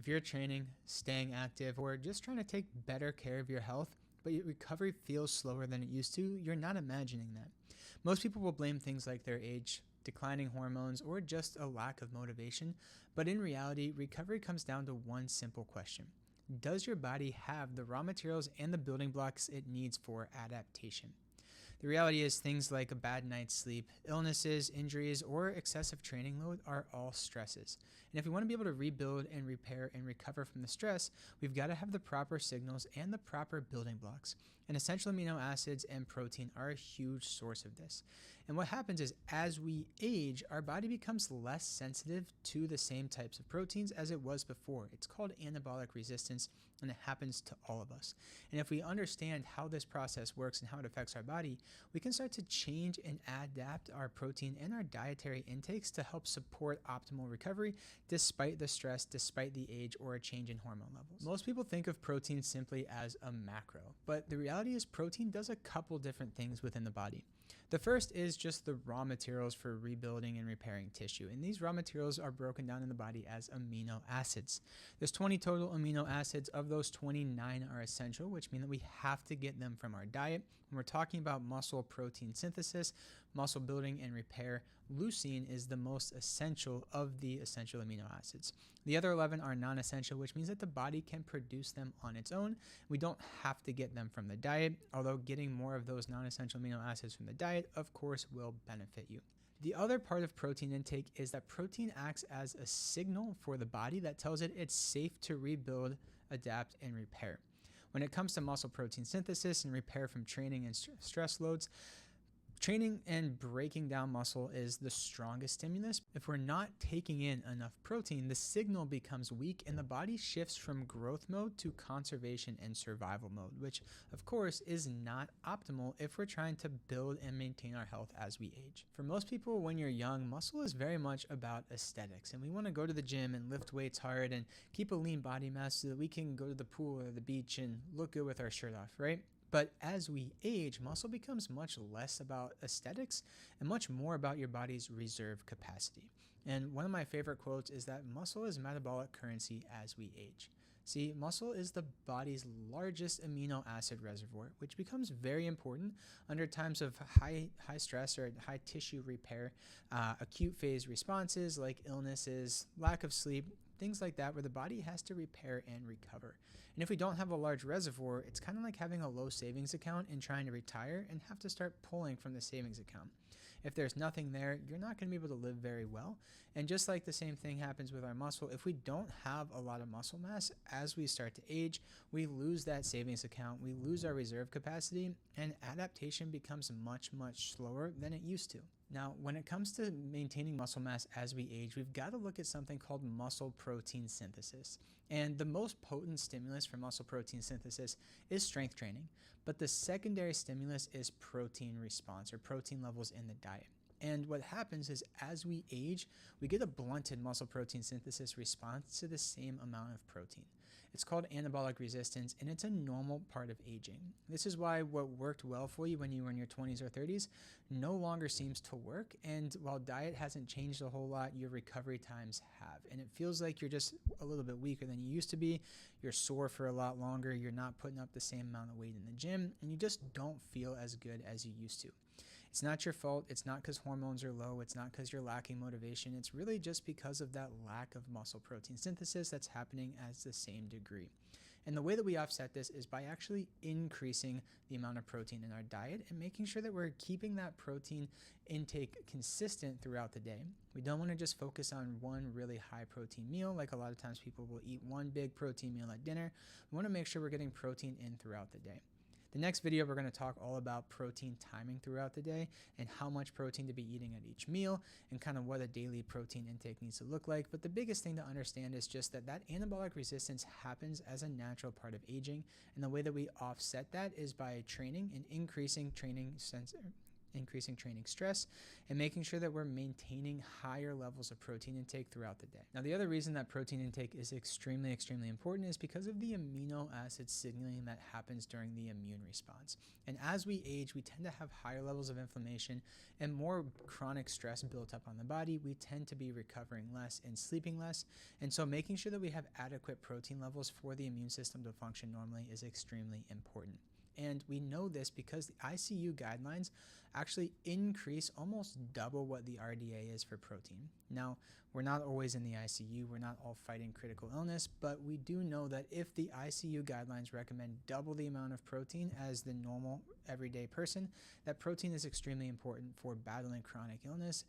If you're training, staying active, or just trying to take better care of your health, but your recovery feels slower than it used to, you're not imagining that. Most people will blame things like their age, declining hormones, or just a lack of motivation, but in reality, recovery comes down to one simple question. Does your body have the raw materials and the building blocks it needs for adaptation? The reality is things like a bad night's sleep, illnesses, injuries, or excessive training load are all stresses. And if we want to be able to rebuild and repair and recover from the stress, we've got to have the proper signals and the proper building blocks. And essential amino acids and protein are a huge source of this. And what happens is as we age, our body becomes less sensitive to the same types of proteins as it was before. It's called anabolic resistance, and it happens to all of us. And if we understand how this process works and how it affects our body, we can start to change and adapt our protein and our dietary intakes to help support optimal recovery despite the stress, despite the age, or a change in hormone levels. Most people think of protein simply as a macro, but the reality is protein does a couple different things within the body. The first is just the raw materials for rebuilding and repairing tissue, and these raw materials are broken down in the body as amino acids. There's 20 total amino acids. Of those, 29 are essential, which mean that we have to get them from our diet. When we're talking about muscle protein synthesis, muscle building and repair, leucine is the most essential of the essential amino acids. The other 11 are non-essential, which means that the body can produce them on its own. We don't have to get them from the diet, although getting more of those non-essential amino acids from the diet, of course, will benefit you. The other part of protein intake is that protein acts as a signal for the body that tells it it's safe to rebuild, adapt, and repair. When it comes to muscle protein synthesis and repair from training and stress loads, training and breaking down muscle is the strongest stimulus. If we're not taking in enough protein, the signal becomes weak and the body shifts from growth mode to conservation and survival mode, which of course is not optimal if we're trying to build and maintain our health as we age. For most people, when you're young, muscle is very much about aesthetics, and we want to go to the gym and lift weights hard and keep a lean body mass so that we can go to the pool or the beach and look good with our shirt off, right? But as we age, muscle becomes much less about aesthetics and much more about your body's reserve capacity. And one of my favorite quotes is that muscle is metabolic currency as we age. See, muscle is the body's largest amino acid reservoir, which becomes very important under times of high stress or high tissue repair, acute phase responses like illnesses, lack of sleep, things like that, where the body has to repair and recover. And if we don't have a large reservoir, it's kind of like having a low savings account and trying to retire and have to start pulling from the savings account. If there's nothing there, you're not going to be able to live very well. And just like the same thing happens with our muscle, if we don't have a lot of muscle mass as we start to age, we lose that savings account, we lose our reserve capacity, and adaptation becomes much, much slower than it used to. Now, when it comes to maintaining muscle mass as we age, we've got to look at something called muscle protein synthesis. And the most potent stimulus for muscle protein synthesis is strength training, but the secondary stimulus is protein response or protein levels in the diet. And what happens is as we age, we get a blunted muscle protein synthesis response to the same amount of protein. It's called anabolic resistance, and it's a normal part of aging. This is why what worked well for you when you were in your 20s or 30s no longer seems to work. And while diet hasn't changed a whole lot, your recovery times have. And it feels like you're just a little bit weaker than you used to be. You're sore for a lot longer. You're not putting up the same amount of weight in the gym, and you just don't feel as good as you used to. It's not your fault. It's not because hormones are low. It's not because you're lacking motivation. It's really just because of that lack of muscle protein synthesis that's happening at the same degree. And the way that we offset this is by actually increasing the amount of protein in our diet and making sure that we're keeping that protein intake consistent throughout the day. We don't want to just focus on one really high protein meal, like a lot of times people will eat one big protein meal at dinner. We want to make sure we're getting protein in throughout the day. The next video, we're going to talk all about protein timing throughout the day and how much protein to be eating at each meal and kind of what a daily protein intake needs to look like. But the biggest thing to understand is just that anabolic resistance happens as a natural part of aging. And the way that we offset that is by training and increasing training increasing training stress, and making sure that we're maintaining higher levels of protein intake throughout the day. Now, the other reason that protein intake is extremely important is because of the amino acid signaling that happens during the immune response. And as we age, we tend to have higher levels of inflammation and more chronic stress built up on the body. We tend to be recovering less and sleeping less. And so making sure that we have adequate protein levels for the immune system to function normally is extremely important. And we know this because the ICU guidelines actually increase almost double what the RDA is for protein. Now, we're not always in the ICU, we're not all fighting critical illness, but we do know that if the ICU guidelines recommend double the amount of protein as the normal everyday person, that protein is extremely important for battling chronic illness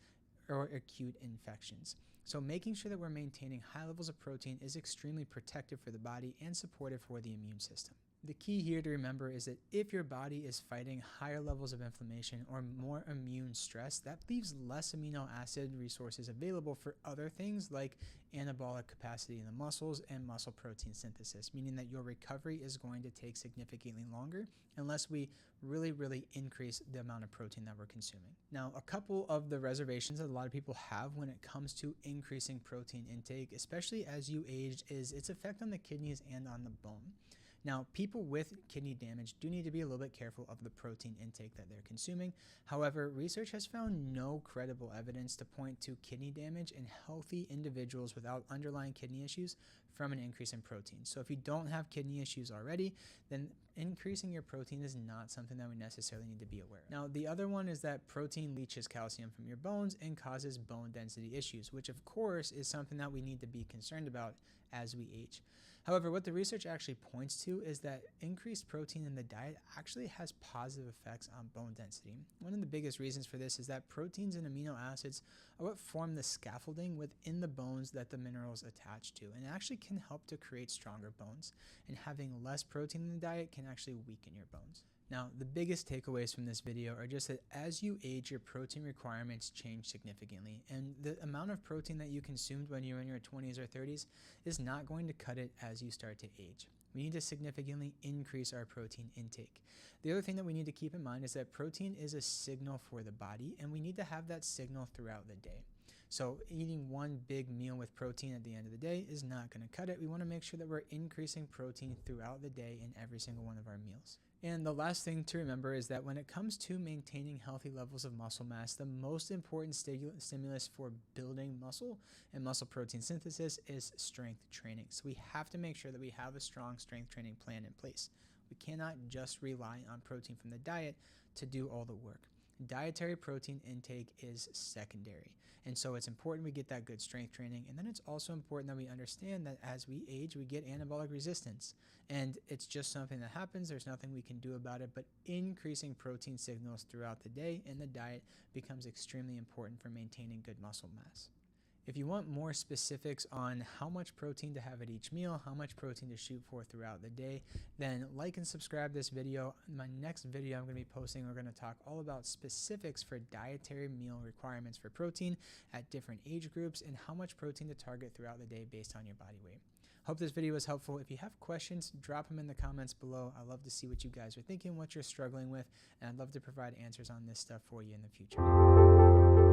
or acute infections. So making sure that we're maintaining high levels of protein is extremely protective for the body and supportive for the immune system. The key here to remember is that if your body is fighting higher levels of inflammation or more immune stress, that leaves less amino acid resources available for other things like anabolic capacity in the muscles and muscle protein synthesis, meaning that your recovery is going to take significantly longer unless we really increase the amount of protein that we're consuming. Now, a couple of the reservations that a lot of people have when it comes to increasing protein intake, especially as you age, is its effect on the kidneys and on the bone. Now, people with kidney damage do need to be a little bit careful of the protein intake that they're consuming. However, research has found no credible evidence to point to kidney damage in healthy individuals without underlying kidney issues from an increase in protein. So if you don't have kidney issues already, then increasing your protein is not something that we necessarily need to be aware of. Now, the other one is that protein leaches calcium from your bones and causes bone density issues, which of course is something that we need to be concerned about as we age. However, what the research actually points to is that increased protein in the diet actually has positive effects on bone density. One of the biggest reasons for this is that proteins and amino acids are what form the scaffolding within the bones that the minerals attach to, and it actually can help to create stronger bones. And having less protein in the diet can actually weaken your bones. Now, the biggest takeaways from this video are just that as you age, your protein requirements change significantly, and the amount of protein that you consumed when you were in your 20s or 30s is not going to cut it as you start to age. We need to significantly increase our protein intake. The other thing that we need to keep in mind is that protein is a signal for the body, and we need to have that signal throughout the day. So eating one big meal with protein at the end of the day is not going to cut it. We want to make sure that we're increasing protein throughout the day in every single one of our meals. And the last thing to remember is that when it comes to maintaining healthy levels of muscle mass, the most important stimulus for building muscle and muscle protein synthesis is strength training. So we have to make sure that we have a strong strength training plan in place. We cannot just rely on protein from the diet to do all the work. Dietary protein intake is secondary. And so it's important we get that good strength training. And then it's also important that we understand that as we age, we get anabolic resistance. And it's just something that happens. There's nothing we can do about it. But increasing protein signals throughout the day in the diet becomes extremely important for maintaining good muscle mass. If you want more specifics on how much protein to have at each meal, how much protein to shoot for throughout the day, then like and subscribe this video. In my next video I'm going to be posting, we're going to talk all about specifics for dietary meal requirements for protein at different age groups and how much protein to target throughout the day based on your body weight. Hope this video was helpful. If you have questions, drop them in the comments below. I love to see what you guys are thinking, what you're struggling with, and I'd love to provide answers on this stuff for you in the future.